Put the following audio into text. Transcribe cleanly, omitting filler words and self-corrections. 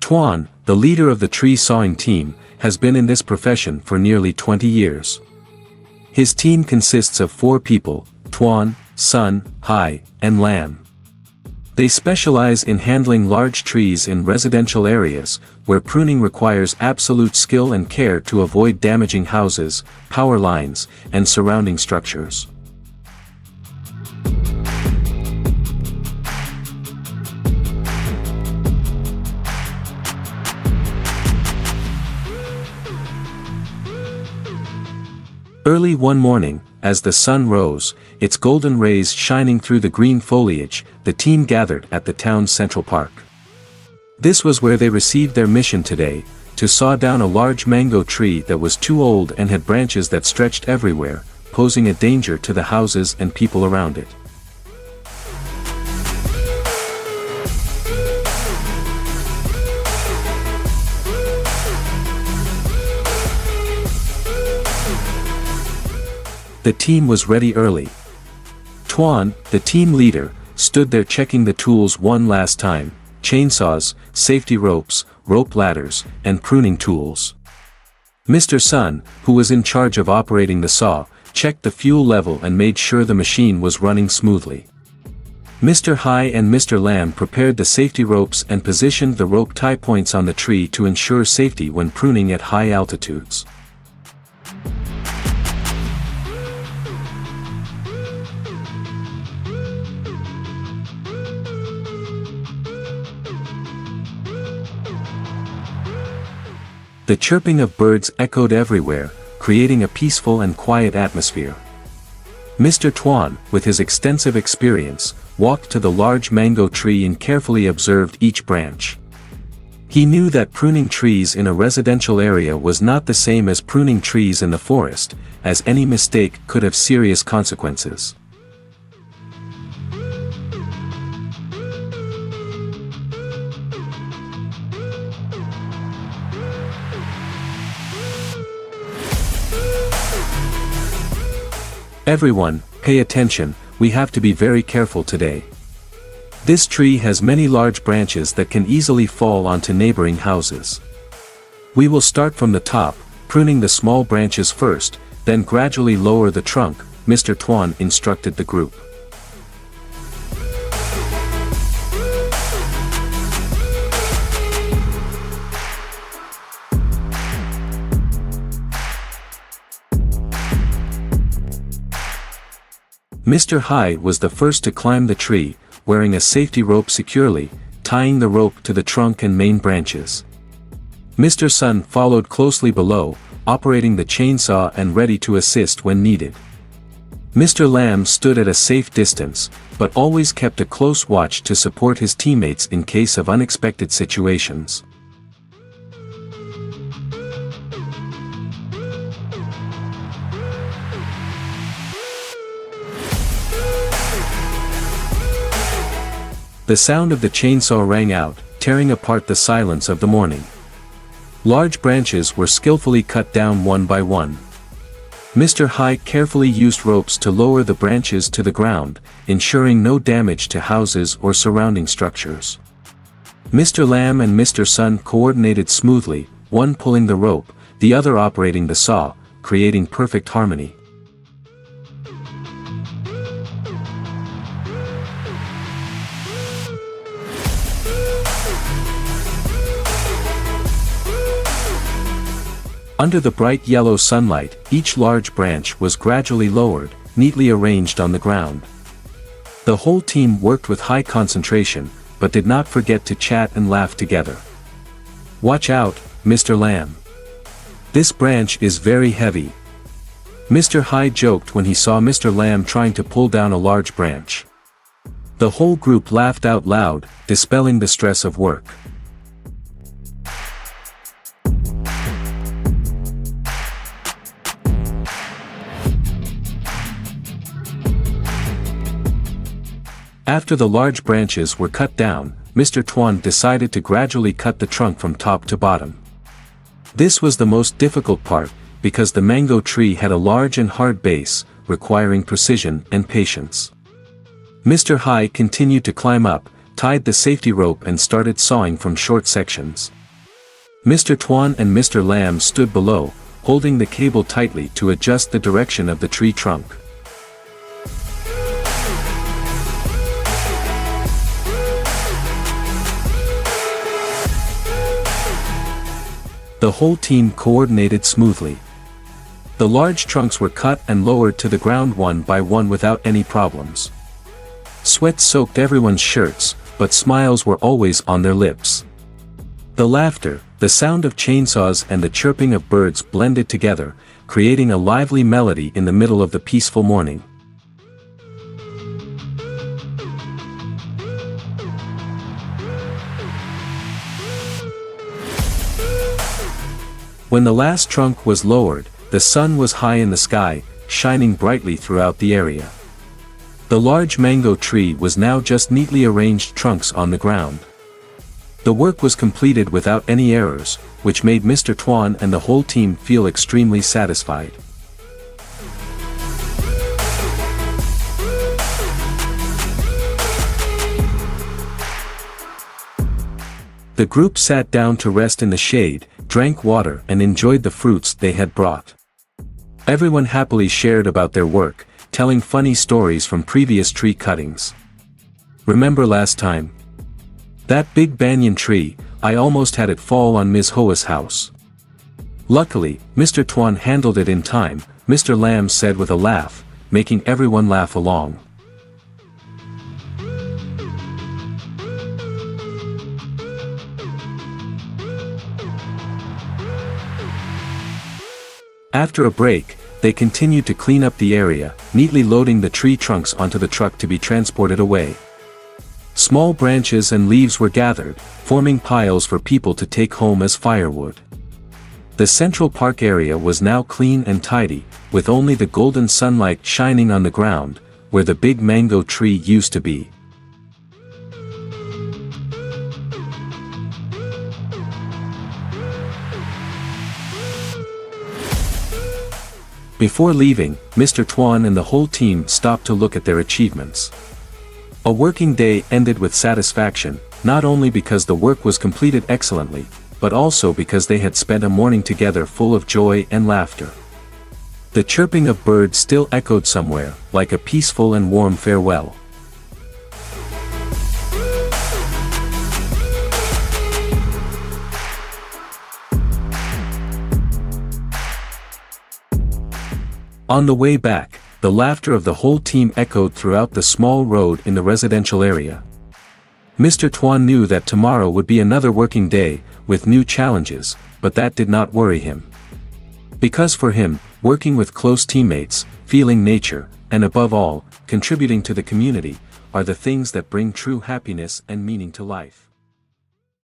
Tuan, the leader of the tree sawing team, has been in this profession for nearly 20 years. His team consists of 4 people, Tuan, Sun, Hai, and Lam. They specialize in handling large trees in residential areas, where pruning requires absolute skill and care to avoid damaging houses, power lines, and surrounding structures. Early one morning, as the sun rose, its golden rays shining through the green foliage, the team gathered at the town's central park. This was where they received their mission today, to saw down a large mango tree that was too old and had branches that stretched everywhere, posing a danger to the houses and people around it. The team was ready early. Tuan, the team leader, stood there checking the tools one last time: chainsaws, safety ropes, rope ladders, and pruning tools. Mr. Sun, who was in charge of operating the saw, checked the fuel level and made sure the machine was running smoothly. Mr. Hai and Mr. Lam prepared the safety ropes and positioned the rope tie points on the tree to ensure safety when pruning at high altitudes. The chirping of birds echoed everywhere, creating a peaceful and quiet atmosphere. Mr. Tuan, with his extensive experience, walked to the large mango tree and carefully observed each branch. He knew that pruning trees in a residential area was not the same as pruning trees in the forest, as any mistake could have serious consequences. Everyone, pay attention, we have to be very careful today. This tree has many large branches that can easily fall onto neighboring houses. We will start from the top, pruning the small branches first, then gradually lower the trunk, Mr. Tuan instructed the group. Mr. Hai was the first to climb the tree, wearing a safety rope securely, tying the rope to the trunk and main branches. Mr. Sun followed closely below, operating the chainsaw and ready to assist when needed. Mr. Lam stood at a safe distance, but always kept a close watch to support his teammates in case of unexpected situations. The sound of the chainsaw rang out, tearing apart the silence of the morning. Large branches were skillfully cut down one by one. Mr. Hai carefully used ropes to lower the branches to the ground, ensuring no damage to houses or surrounding structures. Mr. Lam and Mr. Sun coordinated smoothly, one pulling the rope, the other operating the saw, creating perfect harmony. Under the bright yellow sunlight, each large branch was gradually lowered, neatly arranged on the ground. The whole team worked with high concentration, but did not forget to chat and laugh together. "Watch out, Mr. Lam. This branch is very heavy." Mr. Hai joked when he saw Mr. Lam trying to pull down a large branch. The whole group laughed out loud, dispelling the stress of work. After the large branches were cut down, Mr. Tuan decided to gradually cut the trunk from top to bottom. This was the most difficult part, because the mango tree had a large and hard base, requiring precision and patience. Mr. Hai continued to climb up, tied the safety rope and started sawing from short sections. Mr. Tuan and Mr. Lam stood below, holding the cable tightly to adjust the direction of the tree trunk. The whole team coordinated smoothly. The large trunks were cut and lowered to the ground one by one without any problems. Sweat soaked everyone's shirts, but smiles were always on their lips. The laughter, the sound of chainsaws and the chirping of birds blended together, creating a lively melody in the middle of the peaceful morning. When the last trunk was lowered, the sun was high in the sky, shining brightly throughout the area. The large mango tree was now just neatly arranged trunks on the ground. The work was completed without any errors, which made Mr. Tuan and the whole team feel extremely satisfied. The group sat down to rest in the shade, drank water and enjoyed the fruits they had brought. Everyone happily shared about their work, telling funny stories from previous tree cuttings. Remember last time? That big banyan tree, I almost had it fall on Ms. Hoa's house. Luckily, Mr. Tuan handled it in time, Mr. Lam said with a laugh, making everyone laugh along. After a break, they continued to clean up the area, neatly loading the tree trunks onto the truck to be transported away. Small branches and leaves were gathered, forming piles for people to take home as firewood. The Central Park area was now clean and tidy, with only the golden sunlight shining on the ground, where the big mango tree used to be. Before leaving, Mr. Tuan and the whole team stopped to look at their achievements. A working day ended with satisfaction, not only because the work was completed excellently, but also because they had spent a morning together full of joy and laughter. The chirping of birds still echoed somewhere, like a peaceful and warm farewell. On the way back, the laughter of the whole team echoed throughout the small road in the residential area. Mr. Tuan knew that tomorrow would be another working day, with new challenges, but that did not worry him. Because for him, working with close teammates, feeling nature, and above all, contributing to the community, are the things that bring true happiness and meaning to life.